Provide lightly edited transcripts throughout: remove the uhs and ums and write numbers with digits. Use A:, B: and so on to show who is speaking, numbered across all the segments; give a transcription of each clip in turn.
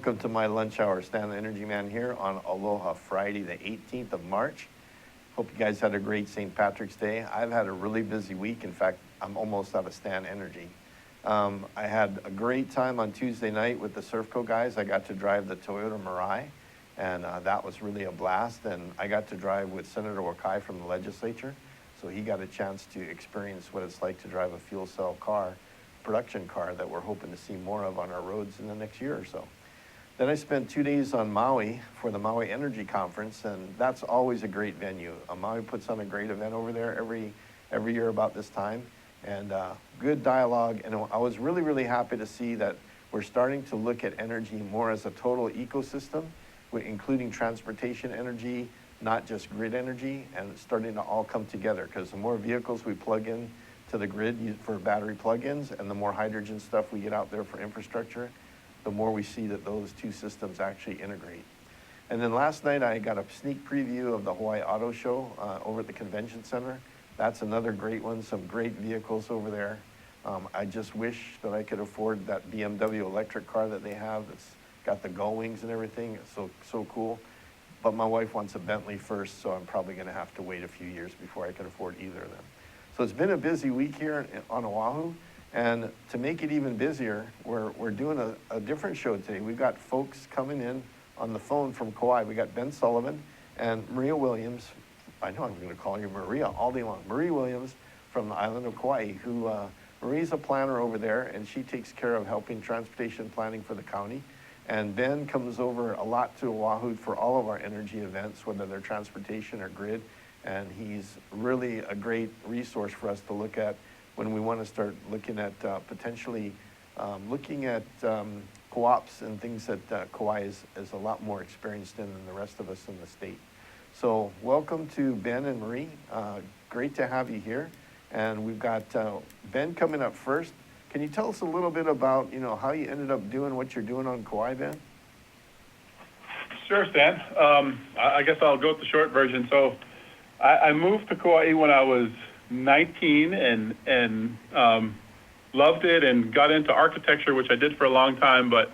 A: welcome to my lunch hour. Stan the Energy Man here on Aloha Friday, the 18th of March. Hope you guys had a great St. Patrick's Day. I've had a really busy week. In fact, I'm almost out of Stan Energy. I had a great time on Tuesday night with the Surfco guys. I got to drive the Toyota Mirai, and that was really a blast. And I got to drive with Senator Wakai from the legislature, so he got a chance to experience what it's like to drive a fuel cell car, production car that we're hoping to see more of on our roads in the next year or so. Then I spent 2 days on Maui for the Maui Energy Conference, and that's always a great venue. Maui puts on a great event over there every year about this time, and good dialogue. And I was really, really happy to see that we're starting to look at energy more as a total ecosystem, including transportation energy, not just grid energy, and it's starting to all come together, because the more vehicles we plug in to the grid for battery plug-ins, and the more hydrogen stuff we get out there for infrastructure, the more we see that those two systems actually integrate. And then last night I got a sneak preview of the Hawaii Auto Show over at the Convention Center. That's another great one, some great vehicles over there. I just wish that I could afford that BMW electric car that they have that's got the gull wings and everything. It's so cool. But my wife wants a Bentley first, so I'm probably gonna have to wait a few years before I can afford either of them. So it's been a busy week here on Oahu, and to make it even busier, we're doing a different show today. We've got folks coming in on the phone from Kauai. We got Ben Sullivan and Maria Williams. I know I'm gonna call you Maria all day long. Maria Williams from the island of Kauai, who Maria's a planner over there, and she takes care of helping transportation planning for the county. And Ben comes over a lot to Oahu for all of our energy events, whether they're transportation or grid. And he's really a great resource for us to look at when we want to start looking at potentially looking at co-ops and things that Kauai is a lot more experienced in than the rest of us in the state. So welcome to Ben and Marie. Great to have you here. And we've got Ben coming up first. Can you tell us a little bit about how you ended up doing what you're doing on Kauai, Ben?
B: Sure, Stan. I guess I'll go with the short version. So I moved to Kauai when I was 19 and loved it and got into architecture, which I did for a long time. But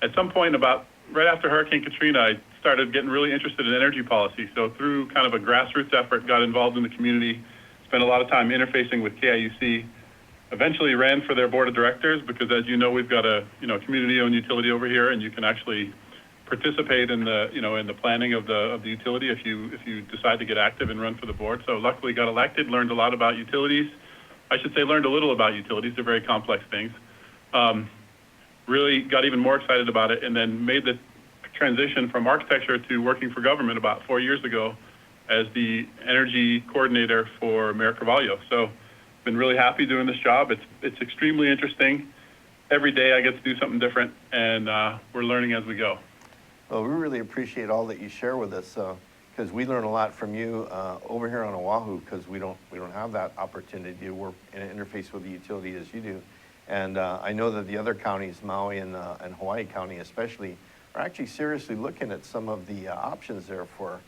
B: at some point, about right after Hurricane Katrina, I started getting really interested in energy policy. So through kind of a grassroots effort, got involved in the community, spent a lot of time interfacing with KIUC, eventually ran for their board of directors because, as you know, we've got a community-owned utility over here, and you can actually participate in the in the planning of the utility if you decide to get active and run for the board. So luckily got elected, learned a lot about utilities. I should say learned a little about utilities. They're very complex things. Really got even more excited about it, and then made the transition from architecture to working for government about 4 years ago as the energy coordinator for Mayor Carvalho. So been really happy doing this job. It's extremely interesting. Every day I get to do something different, and we're learning as we go.
A: Well, we really appreciate all that you share with us, because we learn a lot from you over here on Oahu, because we don't have that opportunity to work in an interface with the utility as you do. And I know that the other counties, Maui and Hawaii County especially, are actually seriously looking at some of the options there for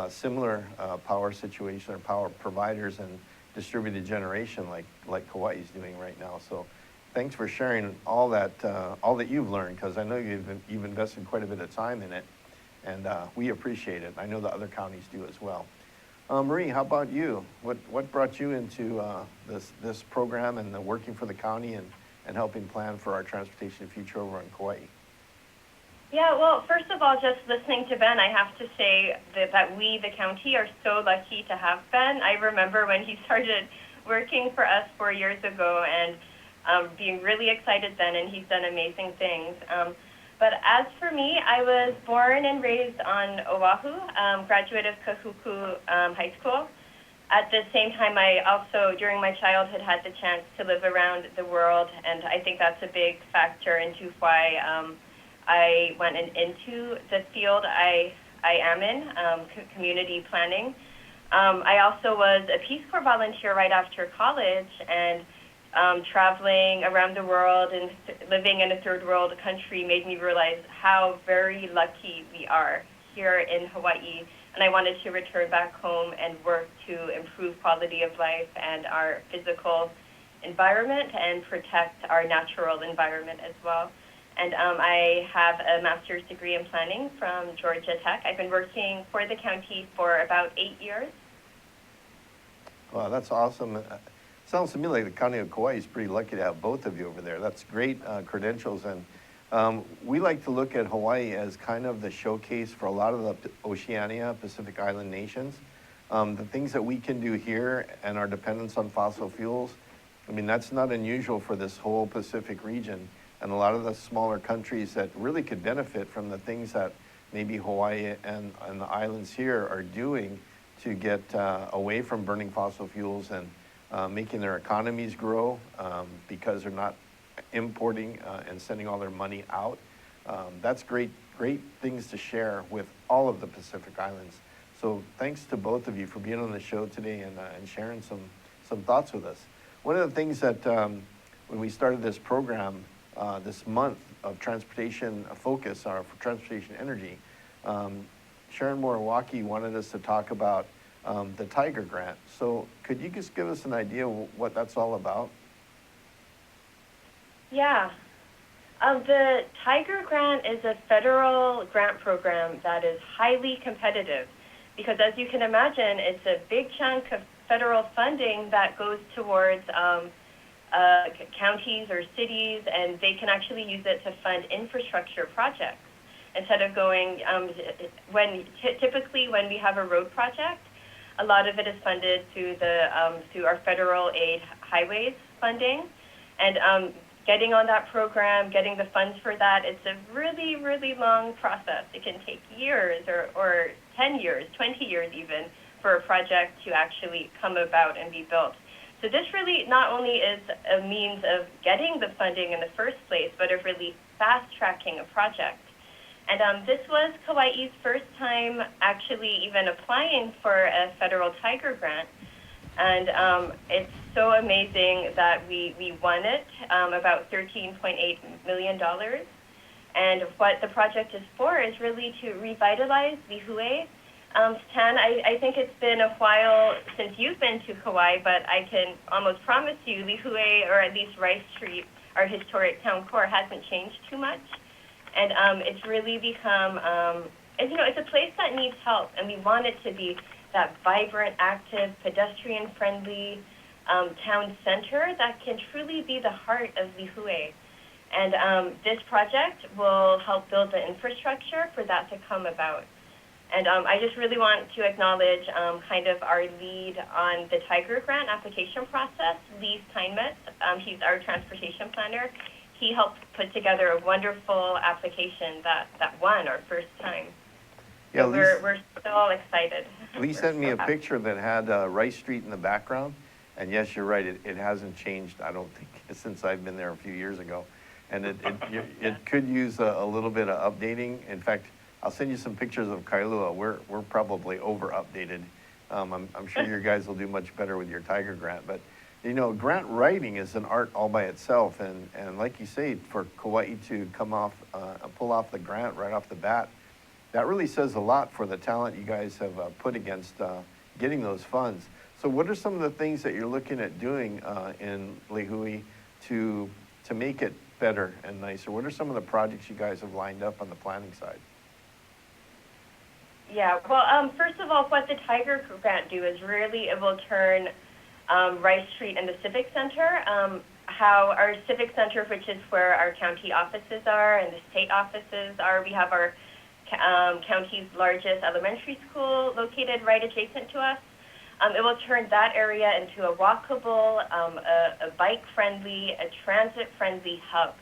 A: similar power situation or power providers and distributed generation like Kauai is doing right now. So thanks for sharing all that you've learned, because I know you've invested quite a bit of time in it, and we appreciate it. I know the other counties do as well. Marie, how about you? What brought you into this program and the working for the county and helping plan for our transportation future over in Kauai?
C: Yeah, well, first of all, just listening to Ben, I have to say that we, the county, are so lucky to have Ben. I remember when he started working for us 4 years ago, and being really excited then, and he's done amazing things. But as for me, I was born and raised on Oahu, graduate of Kahuku High School. At the same time, I also, during my childhood, had the chance to live around the world, and I think that's a big factor into why I went into the field I am in, community planning. I also was a Peace Corps volunteer right after college, and traveling around the world and living in a third world country made me realize how very lucky we are here in Hawaii. And I wanted to return back home and work to improve quality of life and our physical environment and protect our natural environment as well. And I have a master's degree in planning from Georgia Tech. I've been working for the county for about 8 years.
A: Wow, that's awesome. Sounds to me like the county of Kauai is pretty lucky to have both of you over there. That's great credentials. And we like to look at Hawaii as kind of the showcase for a lot of the Oceania, Pacific Island nations. The things that we can do here and our dependence on fossil fuels, I mean, that's not unusual for this whole Pacific region. And a lot of the smaller countries that really could benefit from the things that maybe Hawaii and the islands here are doing to get away from burning fossil fuels and making their economies grow because they're not importing and sending all their money out. That's great things to share with all of the Pacific Islands. So thanks to both of you for being on the show today and sharing some thoughts with us. One of the things that when we started this program this month of transportation focus, for transportation energy, Sharon Moriwaki wanted us to talk about the Tiger Grant. So could you just give us an idea of what that's all about?
C: Yeah. The Tiger Grant is a federal grant program that is highly competitive because, as you can imagine, it's a big chunk of federal funding that goes towards counties or cities, and they can actually use it to fund infrastructure projects instead of going, typically when we have a road project, a lot of it is funded through our federal aid highways funding, and getting on that program, getting the funds for that, it's a really, really long process. It can take years or 10 years, 20 years even, for a project to actually come about and be built. So this really not only is a means of getting the funding in the first place, but of really fast-tracking a project. And this was Kauai's first time actually even applying for a federal Tiger Grant. And it's so amazing that we won it, about $13.8 million. And what the project is for is really to revitalize Lihue. Stan, I think it's been a while since you've been to Kauai, but I can almost promise you Lihue, or at least Rice Street, our historic town core, hasn't changed too much. And it's really become, it's a place that needs help, and we want it to be that vibrant, active, pedestrian-friendly town center that can truly be the heart of Lihue. And this project will help build the infrastructure for that to come about. And I just really want to acknowledge kind of our lead on the Tiger Grant application process, Lee Steinmetz. He's our transportation planner. He helped put together a wonderful application that won our first time.
A: Yeah,
C: so we're so excited.
A: Lee sent me a picture that had Rice Street in the background. And yes, you're right, it hasn't changed, I don't think, since I've been there a few years ago. And it could use a little bit of updating. In fact, I'll send you some pictures of Kailua. We're probably over-updated. I'm sure your guys will do much better with your Tiger Grant. But, grant writing is an art all by itself. And like you say, for Kauai to pull off the grant right off the bat, that really says a lot for the talent you guys have put against getting those funds. So what are some of the things that you're looking at doing in Lihue to make it better and nicer? What are some of the projects you guys have lined up on the planning side?
C: Yeah, well, first of all, what the Tiger Grant do is really it will turn Rice Street and the Civic Center, how our Civic Center, which is where our county offices are and the state offices are. We have our county's largest elementary school located right adjacent to us. It will turn that area into a walkable, a bike-friendly, a transit-friendly hub.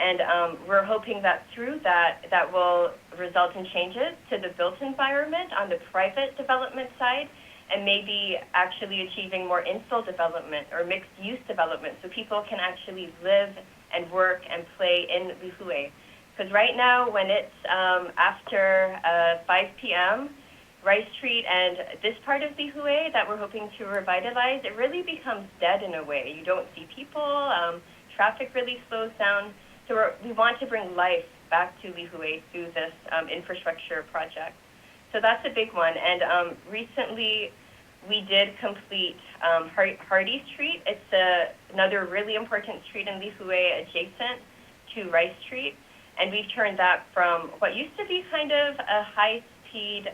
C: And we're hoping that through that will result in changes to the built environment on the private development side, and maybe actually achieving more infill development or mixed-use development so people can actually live and work and play in Lihue. Because right now, when it's after 5 p.m., Rice Street and this part of Lihue that we're hoping to revitalize, it really becomes dead in a way. You don't see people, traffic really slows down. So we want to bring life back to Lihue through this infrastructure project. So that's a big one. And recently, we did complete Hardy Street. It's another really important street in Lihue adjacent to Rice Street, and we've turned that from what used to be kind of a high-speed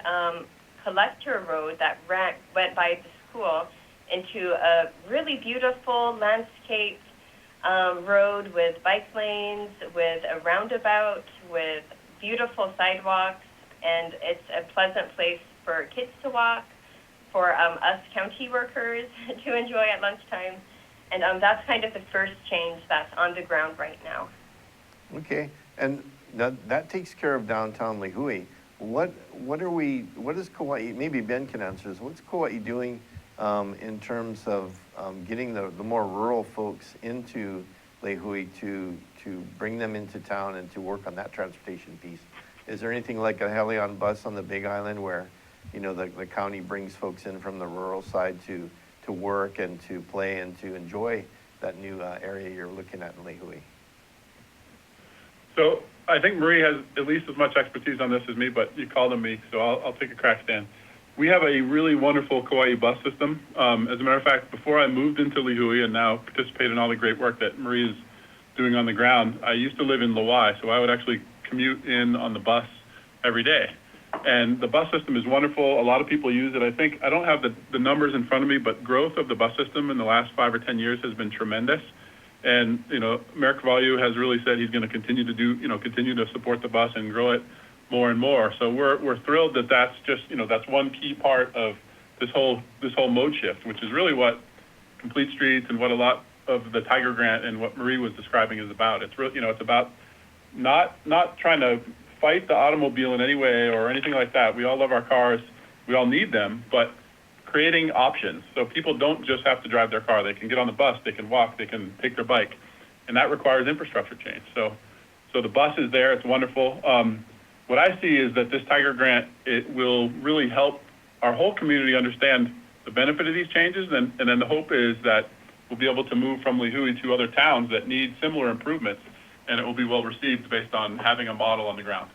C: collector road that went by the school into a really beautiful landscaped road with bike lanes, with a roundabout, with beautiful sidewalks, and it's a pleasant place for kids to walk, for us county workers to enjoy at lunchtime. And that's kind of the first change that's on the ground right now.
A: Okay, and that takes care of downtown Lihue. What is Kauai, maybe Ben can answer this, what's Kauai doing in terms of getting the more rural folks into Lihue to bring them into town and to work on that transportation piece? Is there anything like a heli-on bus on the Big Island where, you know, the county brings folks in from the rural side to work and to play and to enjoy that new area you're looking at in Lihue?
B: So I think Marie has at least as much expertise on this as me, but you called on me, so I'll take a crack, Stan. We have a really wonderful Kauai bus system. As a matter of fact, before I moved into Lihue and now participate in all the great work that Marie is doing on the ground, I used to live in Lauai, so I would actually commute in on the bus every day. And the bus system is wonderful. A lot of people use it. I think, I don't have the numbers in front of me, but growth of the bus system in the last 5 or 10 years has been tremendous. And, you know, Mayor Carvalho has really said he's going to continue to continue to support the bus and grow it more and more. So we're thrilled that that's just, that's one key part of this whole mode shift, which is really what Complete Streets and what a lot of the Tiger Grant and what Marie was describing is about. It's really, it's about not trying to fight the automobile in any way or anything like that. We all love our cars. We all need them, but creating options so people don't just have to drive their car. They can get on the bus, they can walk, they can take their bike, and that requires infrastructure change. So the bus is there. It's wonderful. What I see is that this Tiger Grant, it will really help our whole community understand the benefit of these changes, and then the hope is that we'll be able to move from Lihue to other towns that need similar improvements, and it will be well received based on having a model on the ground.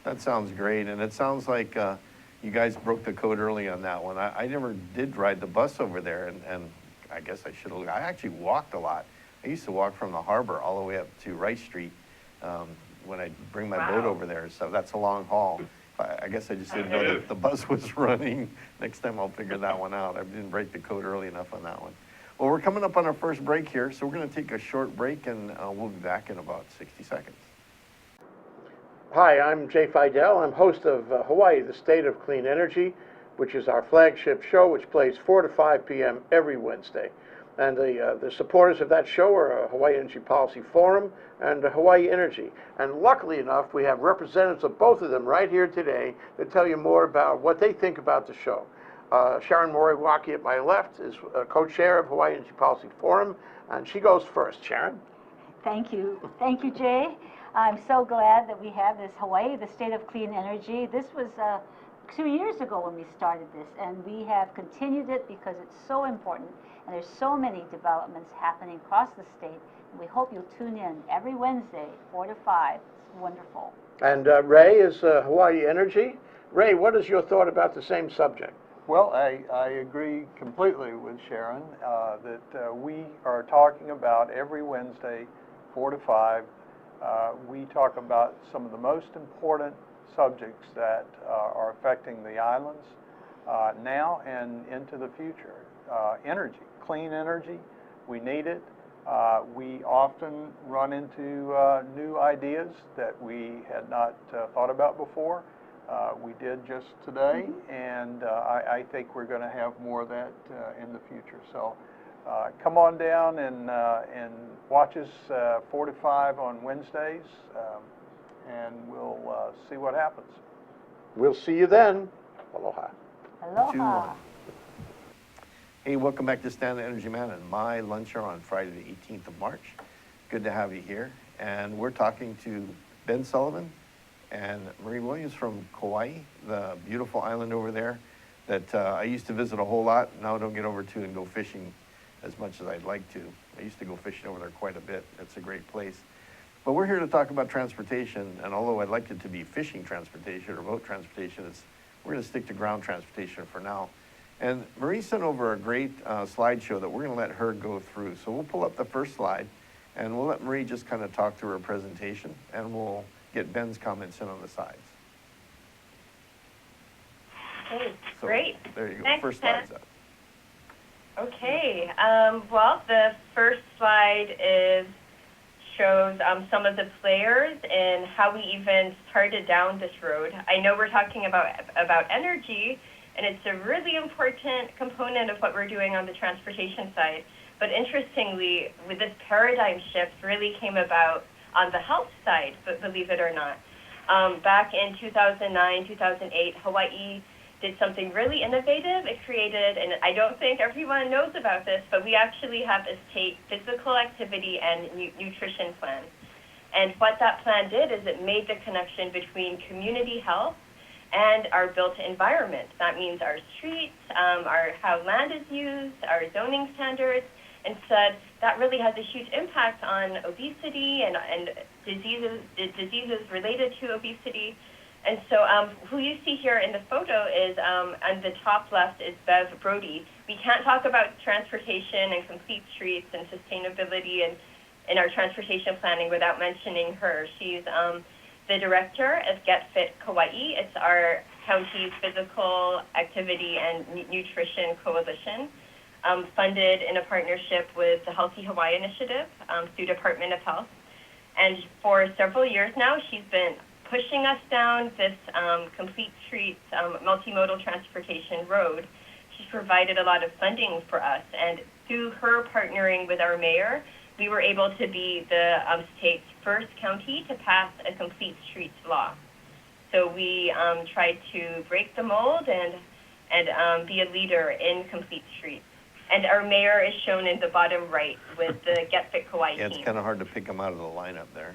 A: That sounds great, and it sounds like you guys broke the code early on that one. I never did ride the bus over there, and I guess I should have. I actually walked a lot. I used to walk from the harbor all the way up to Rice Street when I bring my boat over there, so that's a long haul. I guess I just didn't know that the bus was running. Next time I'll figure that one out. I didn't break the code early enough on that one. Well, we're coming up on our first break here, so we're going to take a short break, and we'll be back in about 60 seconds.
D: Hi, I'm Jay Fidel. I'm host of Hawaii, the State of Clean Energy, which is our flagship show, which plays 4 to 5 p.m. every Wednesday. And the supporters of that show are Hawaii Energy Policy Forum and Hawaii Energy. And luckily enough, we have representatives of both of them right here today to tell you more about what they think about the show. Sharon Moriwaki at my left is co-chair of Hawaii Energy Policy Forum, and she goes first. Sharon?
E: Thank you. Thank you, Jay. I'm so glad that we have this Hawaii, the State of Clean Energy. This was 2 years ago when we started this, and we have continued it because it's so important, and there's so many developments happening across the state, and we hope you'll tune in every Wednesday, 4 to 5. It's wonderful.
D: And Ray is Hawaii Energy. Ray, what is your thought about the same subject?
F: Well, I agree completely with Sharon that we are talking about every Wednesday, 4 to 5. We talk about some of the most important subjects that are affecting the islands now and into the future. Energy, clean energy, we need it. We often run into new ideas that we had not thought about before. We did just today, and I think we're going to have more of that in the future. So come on down and watch us 4 to 5 on Wednesdays, and we'll see what happens.
D: We'll see you then. Aloha.
E: Aloha.
A: Hey, welcome back to Stan the Energy Man and my lunch hour on Friday the 18th of March. Good to have you here. And we're talking to Ben Sullivan and Marie Williams from Kauai, the beautiful island over there that I used to visit a whole lot. Now I don't get over to and go fishing as much as I'd like to. I used to go fishing over there quite a bit. It's a great place. But we're here to talk about transportation, and although I'd like it to be fishing transportation or boat transportation, we're going to stick to ground transportation for now. And Marie sent over a great slideshow that we're going to let her go through. So we'll pull up the first slide, And we'll let Marie just kind of talk through her presentation, and we'll get Ben's comments in on the sides.
C: Okay,
A: So,
C: great.
A: there you go.
C: Thanks,
A: First
C: Ben.
A: slide's up.
C: Okay, well, the first slide shows some of the players and how we even started down this road. I know we're talking about energy, and it's a really important component of what we're doing on the transportation side. But interestingly, with this paradigm shift really came about on the health side, but believe it or not. Back in 2009, 2008, Hawaii did something really innovative. It created, and I don't think everyone knows about this, but we actually have a state physical activity and nutrition plan. And what that plan did is it made the connection between community health and our built environment. That means our streets, how land is used, our zoning standards, and said that really has a huge impact on obesity and diseases related to obesity. And so who you see here in the photo is, on the top left is Bev Brody. We can't talk about transportation and complete streets and sustainability and in our transportation planning without mentioning her. She's the director of Get Fit Kauai. It's our county's physical activity and nutrition coalition, funded in a partnership with the Healthy Hawaii Initiative through Department of Health. And for several years now, she's been pushing us down this complete streets multimodal transportation road. She's provided a lot of funding for us, and through her partnering with our mayor, we were able to be the state's first county to pass a complete streets law. So we tried to break the mold and be a leader in complete streets. And our mayor is shown in the bottom right with the Get Fit Kauai
A: Yeah,
C: team.
A: it's kind of hard to pick them out of the lineup there.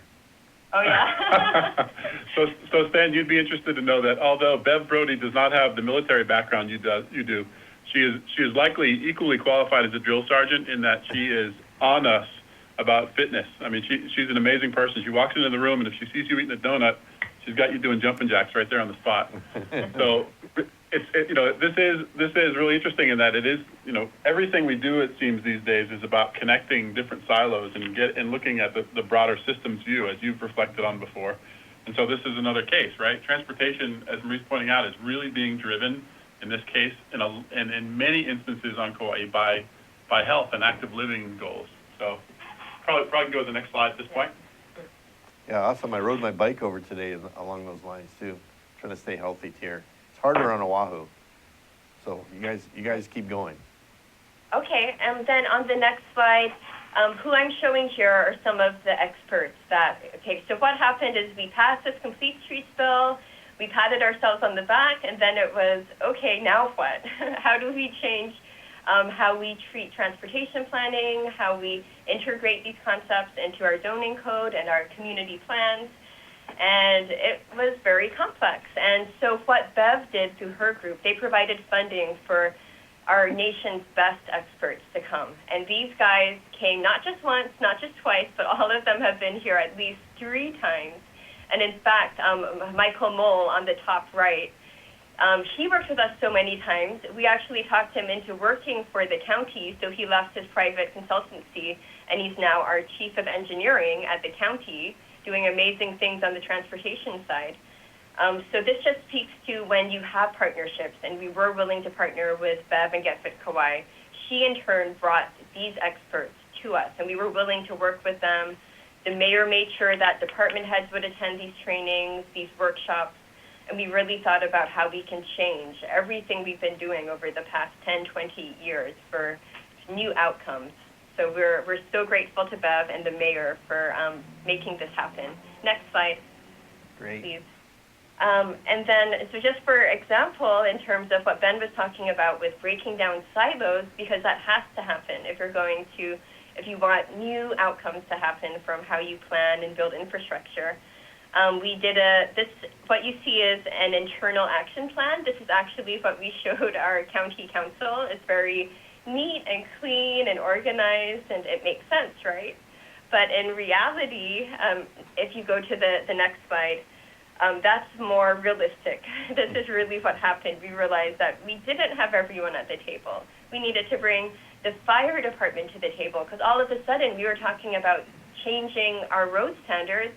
C: Oh, yeah?
B: So Stan, you'd be interested to know that although Bev Brody does not have the military background you do, she is likely equally qualified as a drill sergeant in that she is on us about fitness. I mean, she's an amazing person. She walks into the room, and if she sees you eating a donut, she's got you doing jumping jacks right there on the spot. So this is really interesting in that it is, everything we do, it seems these days, is about connecting different silos and looking at the broader systems view, as you've reflected on before. And so this is another case, right? Transportation, as Marie's pointing out, is really being driven in this case and in many instances on Kauai by health and active living goals. So probably go to the next slide at this point.
A: Yeah, awesome. I rode my bike over today along those lines too, trying to stay healthy here. It's harder on Oahu. So you guys keep going.
C: Okay, and then on the next slide, who I'm showing here are some of the experts so what happened is we passed this complete streets bill, we patted ourselves on the back, and then it was, okay, now what? How do we change how we treat transportation planning, how we integrate these concepts into our zoning code and our community plans? And it was very complex. And so what Bev did through her group, they provided funding for our nation's best experts to come. And these guys came not just once, not just twice, but all of them have been here at least 3 times. And in fact, Michael Mole on the top right, he worked with us so many times, we actually talked him into working for the county, so he left his private consultancy, and he's now our chief of engineering at the county, doing amazing things on the transportation side. So this just speaks to when you have partnerships, and we were willing to partner with Bev and Get Fit Kauai. She, in turn, brought these experts to us, and we were willing to work with them. The mayor made sure that department heads would attend these trainings, these workshops, and we really thought about how we can change everything we've been doing over the past 10, 20 years for new outcomes. So we're so grateful to Bev and the mayor for making this happen. Next slide,
A: Great.
C: please. And then, so just for example, in terms of what Ben was talking about with breaking down silos, because that has to happen if you want new outcomes to happen from how you plan and build infrastructure. We did what you see is an internal action plan. This is actually what we showed our county council. It's very neat and clean and organized, and it makes sense, right? But in reality, if you go to the next slide, that's more realistic. This is really what happened. We realized that we didn't have everyone at the table. We needed to bring the fire department to the table, because all of a sudden we were talking about changing our road standards,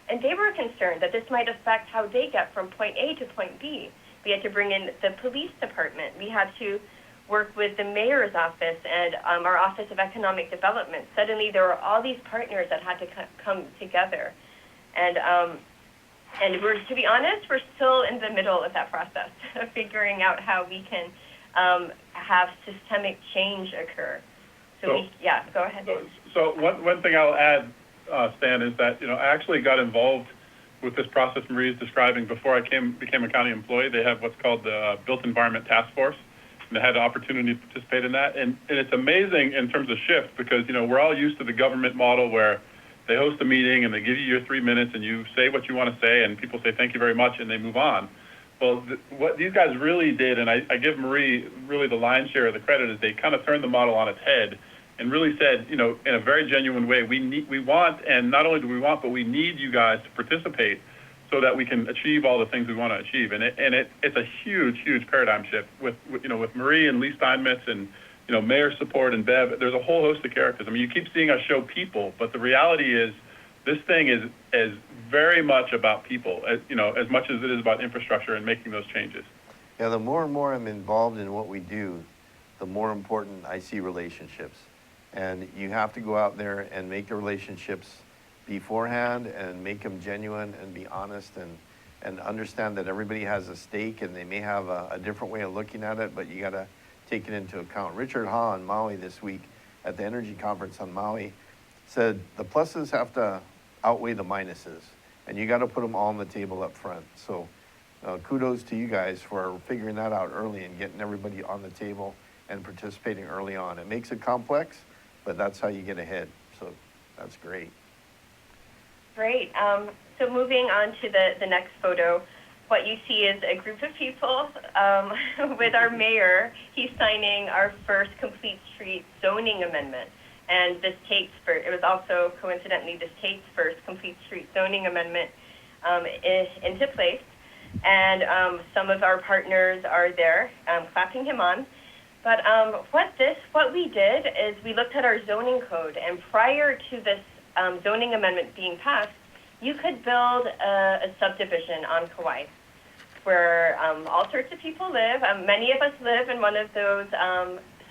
C: and they were concerned that this might affect how they get from point A to point B. We had to bring in the police department. We had to work with the mayor's office and our Office of Economic Development. Suddenly, there were all these partners that had to come together. And we're, to be honest, we're still in the middle of that process of figuring out how we can have systemic change occur. So yeah, go ahead.
B: So one thing I'll add, Stan, is that, I actually got involved with this process Marie's describing before I became a county employee. They have what's called the Built Environment Task Force, and I had the opportunity to participate in that. And it's amazing in terms of shift because, we're all used to the government model where they host a meeting and they give you your 3 minutes and you say what you want to say and people say thank you very much and they move on. Well, what these guys really did, and I give Marie really the lion's share of the credit, is they kind of turned the model on its head and really said, in a very genuine way, we want, and not only do we want, but we need you guys to participate so that we can achieve all the things we want to achieve. And it's a huge paradigm shift with Marie and Lee Steinmetz and, Mayor's support and Bev. There's a whole host of characters. I mean, you keep seeing us show people, but the reality is this thing is very much about people, as much as it is about infrastructure and making those changes.
A: Yeah, the more and more I'm involved in what we do, the more important I see relationships. And you have to go out there and make the relationships beforehand and make them genuine and be honest and understand that everybody has a stake and they may have a different way of looking at it, but you got to take it into account. Richard Ha on Maui this week at the energy conference on Maui said the pluses have to outweigh the minuses, and you got to put them all on the table up front. So kudos to you guys for figuring that out early and getting everybody on the table and participating early on. It makes it complex, but that's how you get ahead. So that's great.
C: Great. So moving on to the next photo, what you see is a group of people with our mayor. He's signing our first complete street zoning amendment. And it was also coincidentally the state's first complete street zoning amendment into place. And some of our partners are there clapping him on. But what we did is we looked at our zoning code, and prior to this zoning amendment being passed, you could build a subdivision on Kauai where all sorts of people live. Many of us live in one of those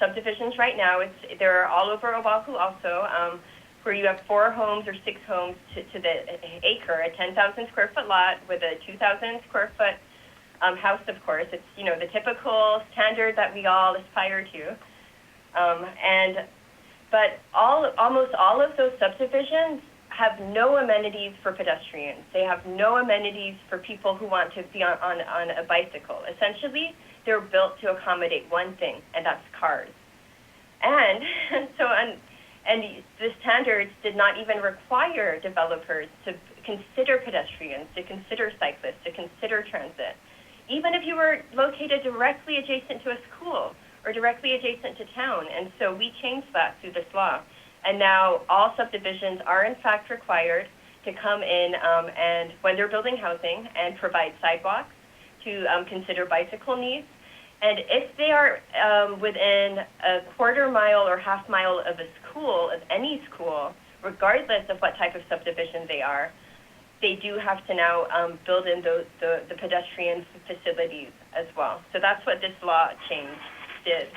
C: subdivisions right now. They're all over Oahu also, where you have 4 homes or 6 homes to the acre, a 10,000 square foot lot with a 2,000 square foot house, of course. It's, the typical standard that we all aspire to. But almost all of those subdivisions have no amenities for pedestrians. They have no amenities for people who want to be on a bicycle. Essentially, they're built to accommodate one thing, and that's cars. And the standards did not even require developers to consider pedestrians, to consider cyclists, to consider transit. Even if you were located directly adjacent to a school or directly adjacent to town. And so we changed that through this law. And now all subdivisions are in fact required to come in and when they're building housing and provide sidewalks to consider bicycle needs. And if they are within a quarter mile or half mile of a school, of any school, regardless of what type of subdivision they are, they do have to now build in the pedestrian facilities as well. So that's what this law change did.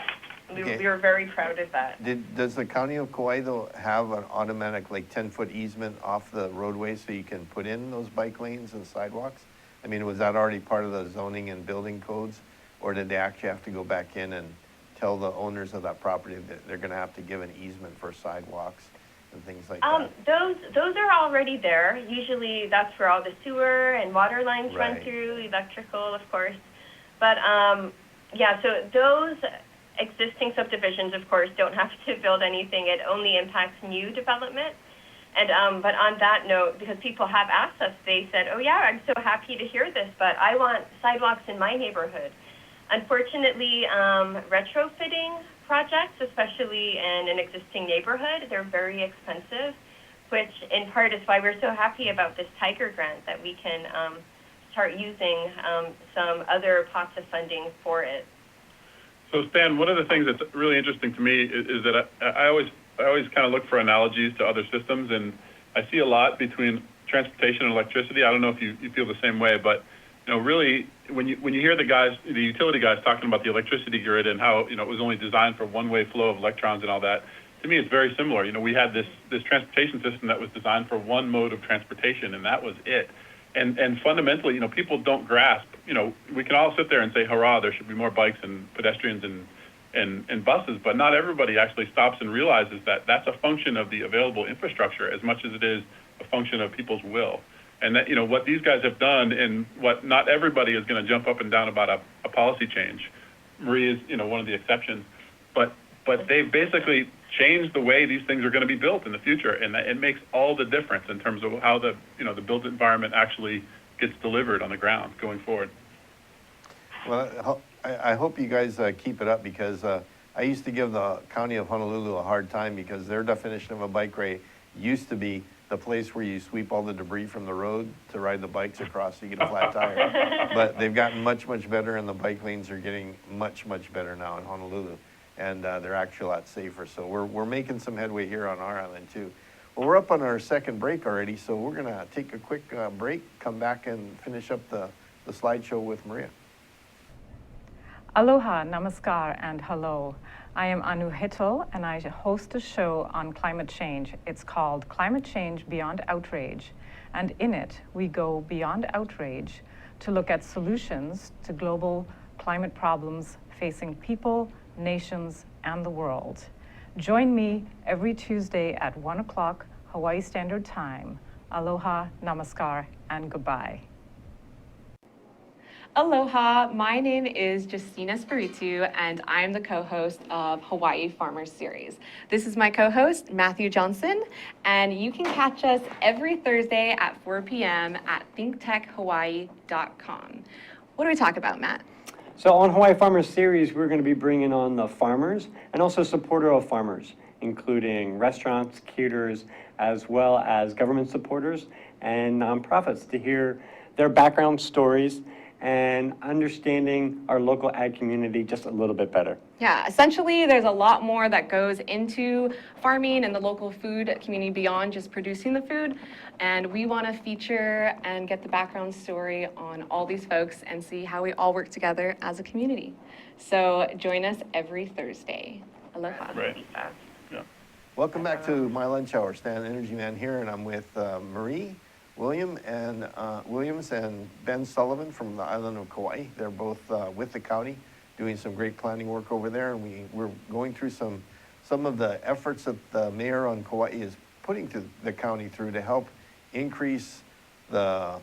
C: We were very proud of that.
A: Does the county of Kauai, though, have an automatic, 10-foot easement off the roadway so you can put in those bike lanes and sidewalks? I mean, was that already part of the zoning and building codes? Or did they actually have to go back in and tell the owners of that property that they're going to have to give an easement for sidewalks and things like that?
C: Those are already there. Usually that's where all the sewer and water lines run through, electrical, of course. But, so those existing subdivisions, of course, don't have to build anything. It only impacts new development. And but on that note, because people have asked us, they said, oh yeah, I'm so happy to hear this, but I want sidewalks in my neighborhood. Unfortunately, retrofitting projects, especially in an existing neighborhood, they're very expensive, which in part is why we're so happy about this Tiger grant, that we can start using some other pots of funding for it.
B: So Stan, one of the things that's really interesting to me is that I always kind of look for analogies to other systems, and I see a lot between transportation and electricity. I don't know if you feel the same way, but really, when you hear the utility guys talking about the electricity grid and how it was only designed for one-way flow of electrons and all that, to me it's very similar. We had this transportation system that was designed for one mode of transportation, and that was it. And fundamentally, people don't grasp. We can all sit there and say, hurrah, there should be more bikes and pedestrians and buses, but not everybody actually stops and realizes that that's a function of the available infrastructure as much as it is a function of people's will. And that, what these guys have done, and what not everybody is going to jump up and down about a policy change. Marie is, one of the exceptions, but they've basically changed the way these things are going to be built in the future, and it makes all the difference in terms of how the built environment actually gets delivered on the ground going forward.
A: Well, I hope you guys keep it up, because I used to give the county of Honolulu a hard time because their definition of a bike ride used to be the place where you sweep all the debris from the road to ride the bikes across so you get a flat tire. But they've gotten much, much better, and the bike lanes are getting much, much better now in Honolulu. And they're actually a lot safer. So we're making some headway here on our island too. Well, we're up on our second break already, so we're gonna take a quick break, come back and finish up the slideshow with Maria.
G: Aloha, namaskar, and hello. I am Anu Hittel, and I host a show on climate change. It's called Climate Change Beyond Outrage. And in it, we go beyond outrage to look at solutions to global climate problems facing people, nations, and the world. Join me every Tuesday at 1 o'clock Hawaii Standard Time. Aloha, namaskar, and goodbye.
H: Aloha, my name is Justina Spiritu, and I'm the co-host of Hawaii Farmers Series. This is my co-host, Matthew Johnson, and you can catch us every Thursday at 4 p.m. at thinktechhawaii.com. What do we talk about, Matt?
I: So on Hawaii Farmers Series, we're going to be bringing on the farmers and also supporter of farmers, including restaurants, caterers, as well as government supporters and nonprofits, to hear their background stories and understanding our local ag community just a little bit better.
H: Yeah, essentially there's a lot more that goes into farming and the local food community beyond just producing the food. And we want to feature and get the background story on all these folks and see how we all work together as a community. So join us every Thursday. Aloha.
B: Right. Yeah.
A: Welcome back to My Lunch Hour. Stan Energy Man here, and I'm with Marie Williams and Ben Sullivan from the island of Kauai. They're both with the county doing some great planning work over there, and we're going through some of the efforts that the mayor on Kauai is putting to the county through to help increase the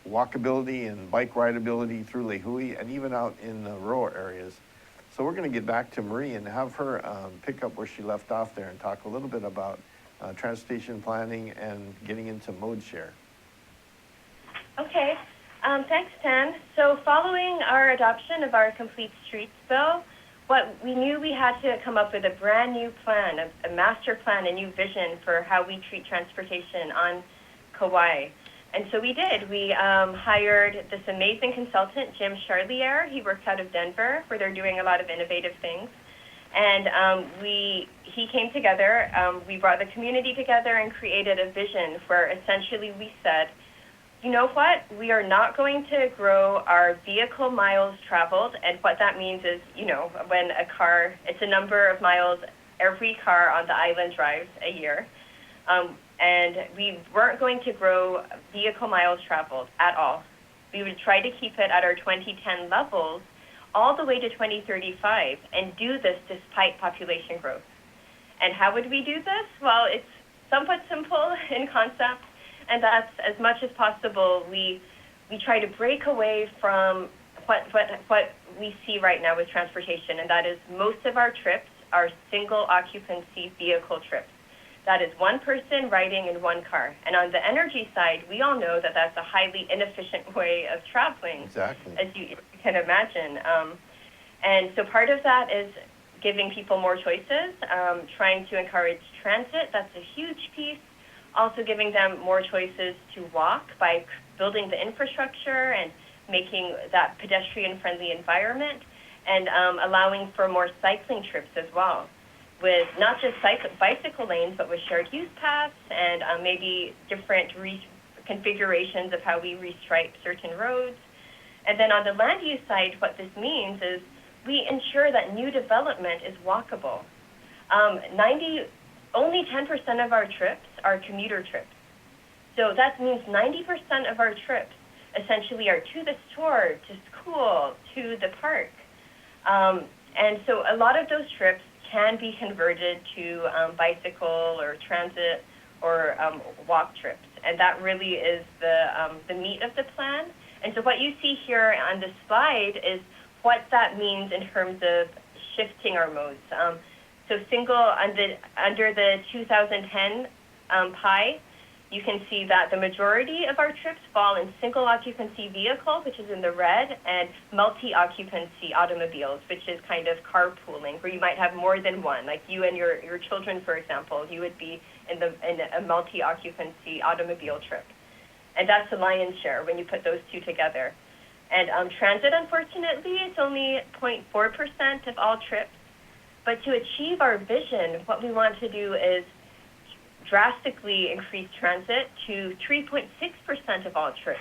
A: walkability and bike rideability through Lehui and even out in the rural areas. So we're going to get back to Marie and have her pick up where she left off there and talk a little bit about transportation planning and getting into mode share.
C: Okay, thanks, Stan. So following our adoption of our Complete Streets Bill, what we knew we had to come up with a brand new plan, a master plan, a new vision for how we treat transportation on Kauai. And so we did. We hired this amazing consultant, Jim Charlier. He works out of Denver, where they're doing a lot of innovative things. And he came together, we brought the community together and created a vision where essentially we said, you know what, we are not going to grow our vehicle miles traveled. And what that means is, when a car, it's a number of miles every car on the island drives a year. And we weren't going to grow vehicle miles traveled at all. We would try to keep it at our 2010 levels all the way to 2035 and do this despite population growth. And how would we do this? Well, it's somewhat simple in concept, and that's as much as possible we try to break away from what we see right now with transportation, and that is most of our trips are single occupancy vehicle trips. That is one person riding in one car. And on the energy side, we all know that that's a highly inefficient way of traveling,
A: exactly,
C: as you can imagine. And so part of that is giving people more choices, trying to encourage transit. That's a huge piece. Also giving them more choices to walk by building the infrastructure and making that pedestrian-friendly environment, and allowing for more cycling trips as well. with not just bicycle lanes, but with shared use paths and maybe different configurations of how we restripe certain roads. And then on the land use side, what this means is we ensure that new development is walkable. Only 10% of our trips are commuter trips. So that means 90% of our trips essentially are to the store, to school, to the park. And so a lot of those trips can be converted to bicycle or transit or walk trips. And that really is the meat of the plan. And so what you see here on the slide is what that means in terms of shifting our modes. So under the 2010 pie, you can see that the majority of our trips fall in single occupancy vehicle, which is in the red, and multi-occupancy automobiles, which is kind of carpooling, where you might have more than one. Like you and your children, for example, you would be in a multi-occupancy automobile trip. And that's the lion's share when you put those two together. And transit, unfortunately, it's only 0.4% of all trips. But to achieve our vision, what we want to do is drastically increase transit to 3.6% of all trips,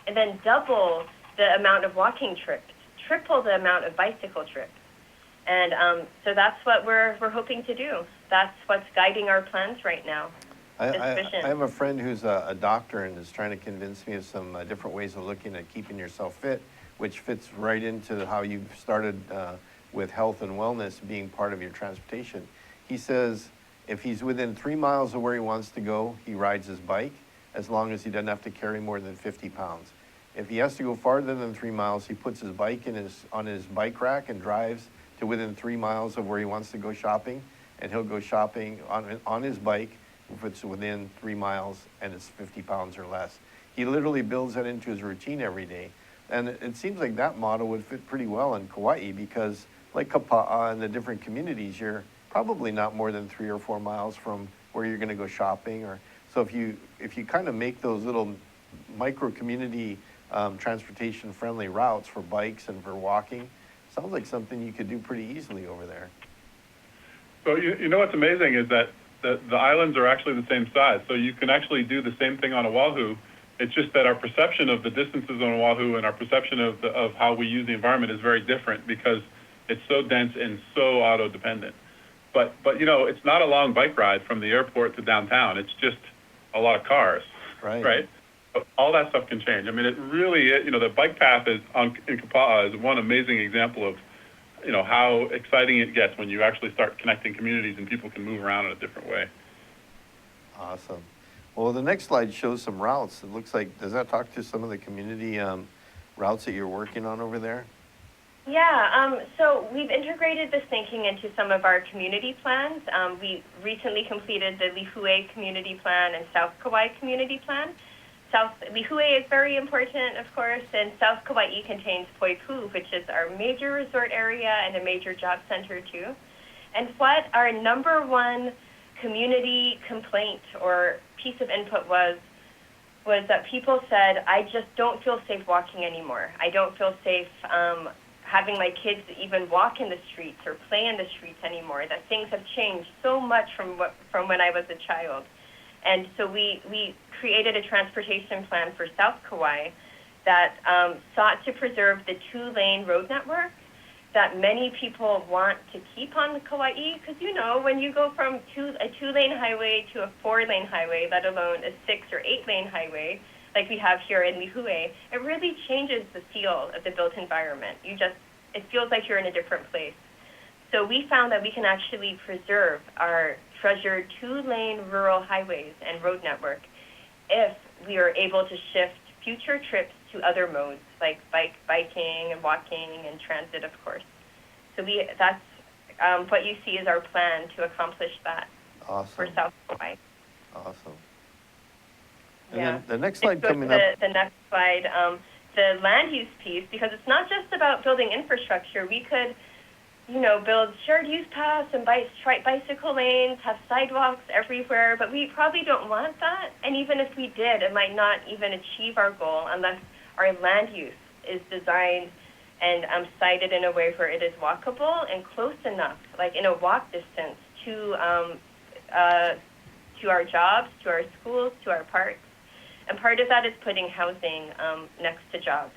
C: and then double the amount of walking trips, triple the amount of bicycle trips. And so that's what we're hoping to do. That's what's guiding our plans right now.
A: I have a friend who's a doctor and is trying to convince me of some different ways of looking at keeping yourself fit, which fits right into how you've started with health and wellness being part of your transportation. He says if he's within 3 miles of where he wants to go, he rides his bike, as long as he doesn't have to carry more than 50 pounds. If he has to go farther than 3 miles, he puts his bike on his bike rack and drives to within 3 miles of where he wants to go shopping, and he'll go shopping on his bike if it's within 3 miles and it's 50 pounds or less. He literally builds that into his routine every day. And it seems like that model would fit pretty well in Kauai, because like Kapa'a and the different communities, you're probably not more than 3 or 4 miles from where you're going to go shopping. Or so if you kind of make those little micro community transportation friendly routes for bikes and for walking, sounds like something you could do pretty easily over there.
B: So you know what's amazing is that the islands are actually the same size, so you can actually do the same thing on Oahu. It's just that our perception of the distances on Oahu and our perception of how we use the environment is very different, because it's so dense and so auto-dependent. But you know, it's not a long bike ride from the airport to downtown. It's just a lot of cars, right? But all that stuff can change. I mean, it really, you know, the bike path in Kapa'a is one amazing example of, you know, how exciting it gets when you actually start connecting communities and people can move around in a different way.
A: Awesome. Well, the next slide shows some routes. It looks like, does that talk to some of the community routes that you're working on over there?
C: Yeah, so we've integrated this thinking into some of our community plans. We recently completed the Lihue Community Plan and South Kauai Community Plan. Lihue is very important, of course, and South Kauai contains Poipu, which is our major resort area and a major job center too. And what our number one community complaint or piece of input was that people said, I just don't feel safe walking anymore. I don't feel safe having my kids even walk in the streets or play in the streets anymore, that things have changed so much from when I was a child. And so we created a transportation plan for South Kauai that sought to preserve the 2-lane road network that many people want to keep on Kauai, because you know, when you go from a 2-lane highway to a 4-lane highway, let alone a 6 or 8-lane highway, like we have here in Lihue, it really changes the feel of the built environment. It feels like you're in a different place. So we found that we can actually preserve our treasured 2-lane rural highways and road network if we are able to shift future trips to other modes, like biking and walking and transit, of course. So that's what you see is our plan to accomplish that.
A: Awesome.
C: For South Kauai.
A: Awesome. And
C: yeah.
A: then the next slide coming
C: up.
A: up.
C: The next slide, the land use piece, because it's not just about building infrastructure. We could, you know, build shared use paths and bicycle lanes, have sidewalks everywhere, but we probably don't want that. And even if we did, it might not even achieve our goal unless our land use is designed and sited in a way where it is walkable and close enough, like in a walk distance to our jobs, to our schools, to our parks. And part of that is putting housing next to jobs.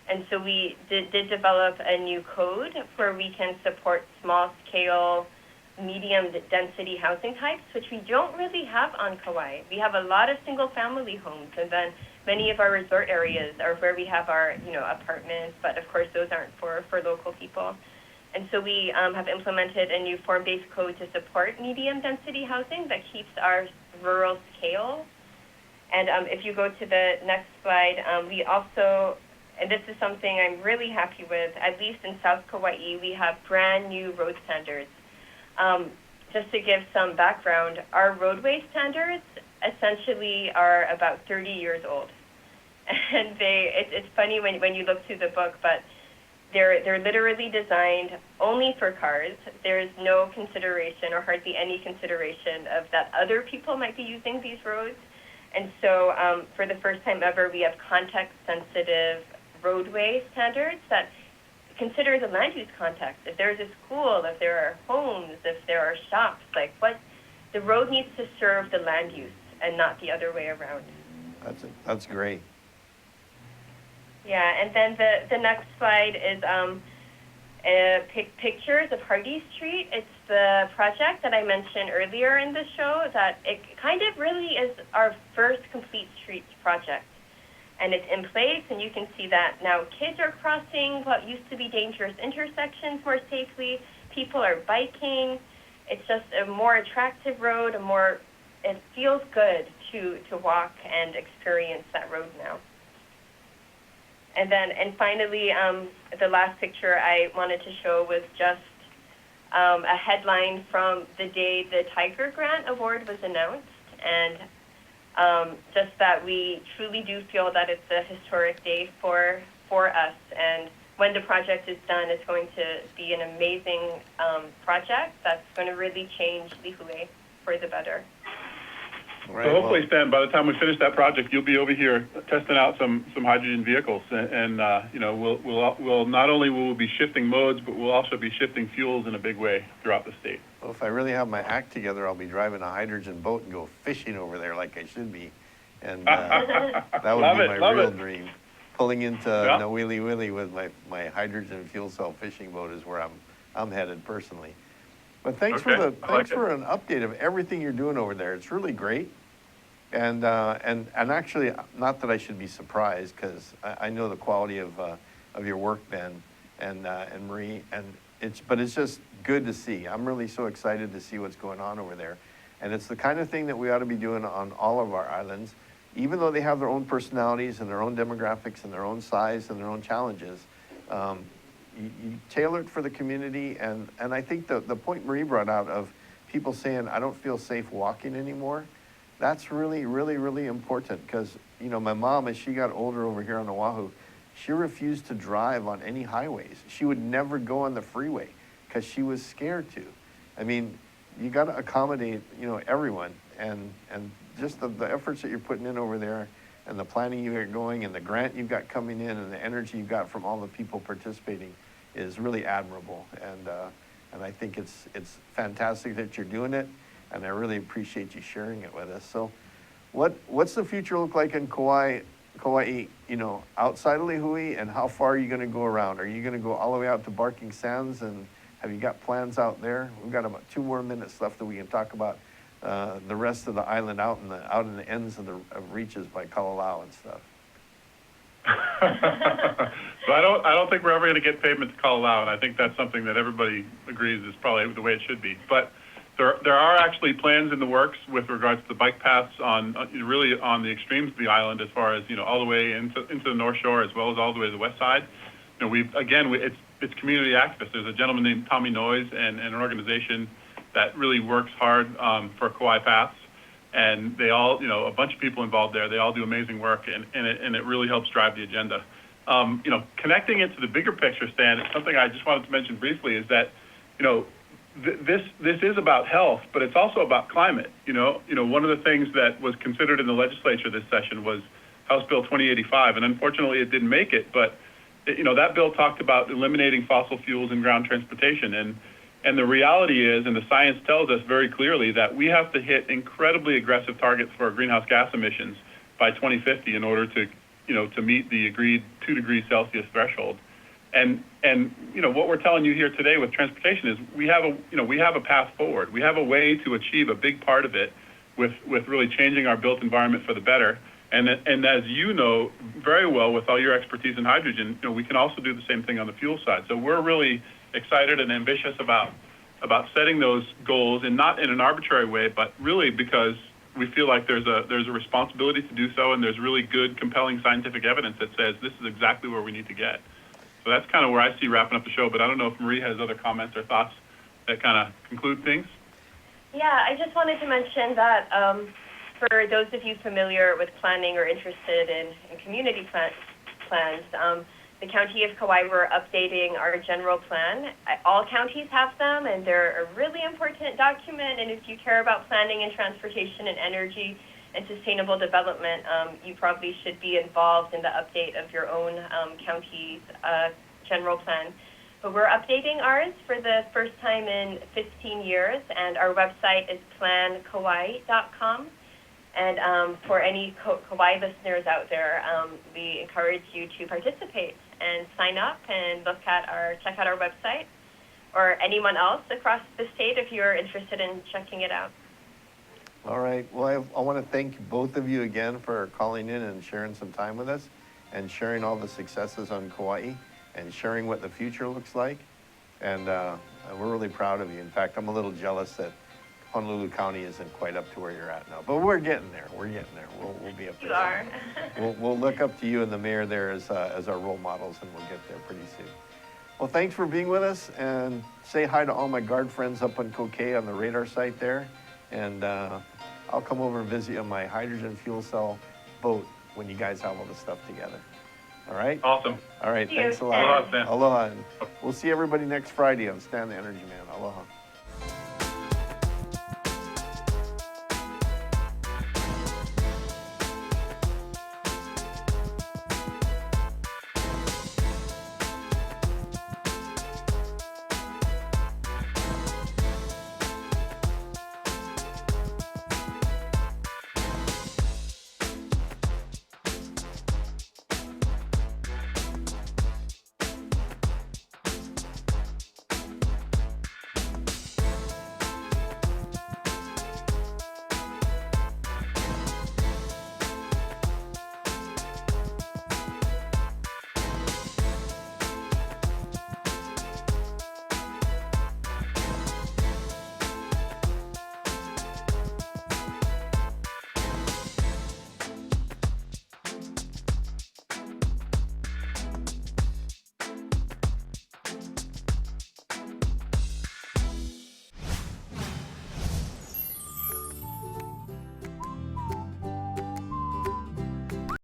C: And so we did develop a new code where we can support small-scale, medium-density housing types, which we don't really have on Kauai. We have a lot of single-family homes, and then many of our resort areas are where we have our, apartments, but of course those aren't for local people. And so we have implemented a new form-based code to support medium-density housing that keeps our rural scale. And if you go to the next slide, we also, and this is something I'm really happy with, at least in South Kauai, we have brand new road standards. Just to give some background, our roadway standards essentially are about 30 years old. And it's funny when you look through the book, but they're literally designed only for cars. There's no consideration or hardly any consideration of that other people might be using these roads. And so for the first time ever, we have context-sensitive roadway standards that consider the land use context. If there's a school, if there are homes, if there are shops, the road needs to serve the land use and not the other way around.
A: That's great.
C: Yeah, and then the next slide is pictures of Hardy Street. It's the project that I mentioned earlier in the show that it kind of really is our first complete streets project. And it's in place, and you can see that now kids are crossing what used to be dangerous intersections more safely. People are biking. It's just a more attractive road, it feels good to walk and experience that road now. And finally, the last picture I wanted to show was just a headline from the day the Tiger Grant Award was announced, and just that we truly do feel that it's a historic day for us. And when the project is done, it's going to be an amazing project that's going to really change Lihue for the better.
A: Right,
B: So hopefully, Stan, by the time we finish that project, you'll be over here testing out some hydrogen vehicles, and we'll not only will we be shifting modes, but we'll also be shifting fuels in a big way throughout the state.
A: Well, if I really have my act together, I'll be driving a hydrogen boat and go fishing over there like I should be, and that would be my real dream. Pulling into Nawili Willie with my hydrogen fuel cell fishing boat is where I'm headed personally. But thanks for an update of everything you're doing over there. It's really great. And actually, not that I should be surprised, because I know the quality of your work, Ben and Marie, but it's just good to see. I'm really so excited to see what's going on over there, and it's the kind of thing that we ought to be doing on all of our islands, even though they have their own personalities and their own demographics and their own size and their own challenges. You tailor it for the community, and I think the point Marie brought out of people saying, I don't feel safe walking anymore, that's really, really, really important, because, my mom, as she got older over here on Oahu, she refused to drive on any highways. She would never go on the freeway because she was scared to. I mean, you got to accommodate, everyone, and just the efforts that you're putting in over there, and the planning you got going, and the grant you've got coming in, and the energy you've got from all the people participating is really admirable. And I think it's fantastic that you're doing it, and I really appreciate you sharing it with us. So what's the future look like in Kauai, outside of Lihue, and how far are you going to go around? Are you going to go all the way out to Barking Sands, and have you got plans out there? We've got about 2 more minutes left that we can talk about the rest of the island out in the ends of reaches by Kalalau and stuff.
B: So I don't think we're ever going to get pavement to Kalalau, and I think that's something that everybody agrees is probably the way it should be. But there are actually plans in the works with regards to the bike paths really on the extremes of the island, as far as all the way into the North Shore, as well as all the way to the west side. It's community activists. There's a gentleman named Tommy Noyes and an organization that really works hard for Kauai Paths, and they all, a bunch of people involved there. They all do amazing work, and it really helps drive the agenda. Connecting it to the bigger picture, Stan, it's something I just wanted to mention briefly, is that, this is about health, but it's also about climate. One of the things that was considered in the legislature this session was House Bill 2085, and unfortunately it didn't make it, but you know, that bill talked about eliminating fossil fuels in ground transportation. And the reality is, and the science tells us very clearly, that we have to hit incredibly aggressive targets for our greenhouse gas emissions by 2050 in order to, you know, to meet the agreed 2 degrees Celsius threshold. And you know, what we're telling you here today with transportation is we have a path forward. We have a way to achieve a big part of it with really changing our built environment for the better. And as you know very well with all your expertise in hydrogen, you know, we can also do the same thing on the fuel side. So we're really excited and ambitious about setting those goals, and not in an arbitrary way, but really because we feel like there's a responsibility to do so, and there's really good, compelling scientific evidence that says this is exactly where we need to get. So that's kind of where I see wrapping up the show, but I don't know if Marie has other comments or thoughts that kind of conclude things.
C: Yeah, I just wanted to mention that for those of you familiar with planning or interested in community plans, the County of Kauai, we're updating our general plan. All counties have them, and they're a really important document, and if you care about planning and transportation and energy and sustainable development, you probably should be involved in the update of your own county's general plan. But we're updating ours for the first time in 15 years, and our website is plankauai.com. And for any Kauai listeners out there, we encourage you to participate and sign up and check out our website, or anyone else across the state if you're interested in checking it out.
A: All right. Well, I want to thank both of you again for calling in and sharing some time with us and sharing all the successes on Kauai and sharing what the future looks like. And we're really proud of you. In fact, I'm a little jealous that Honolulu County isn't quite up to where you're at now, but we're getting there. We're getting there. We'll be up there.
C: You are.
A: We'll look up to you and the mayor there as our role models, and we'll get there pretty soon. Well, thanks for being with us, and say hi to all my guard friends up on Kauai on the radar site there. And I'll come over and visit you on my hydrogen fuel cell boat when you guys have all this stuff together. All right?
B: Awesome.
A: All right,
C: Thank you,
A: thanks a lot.
B: Aloha, Stan.
A: Aloha. And we'll see everybody next Friday on Stan the Energy Man. Aloha.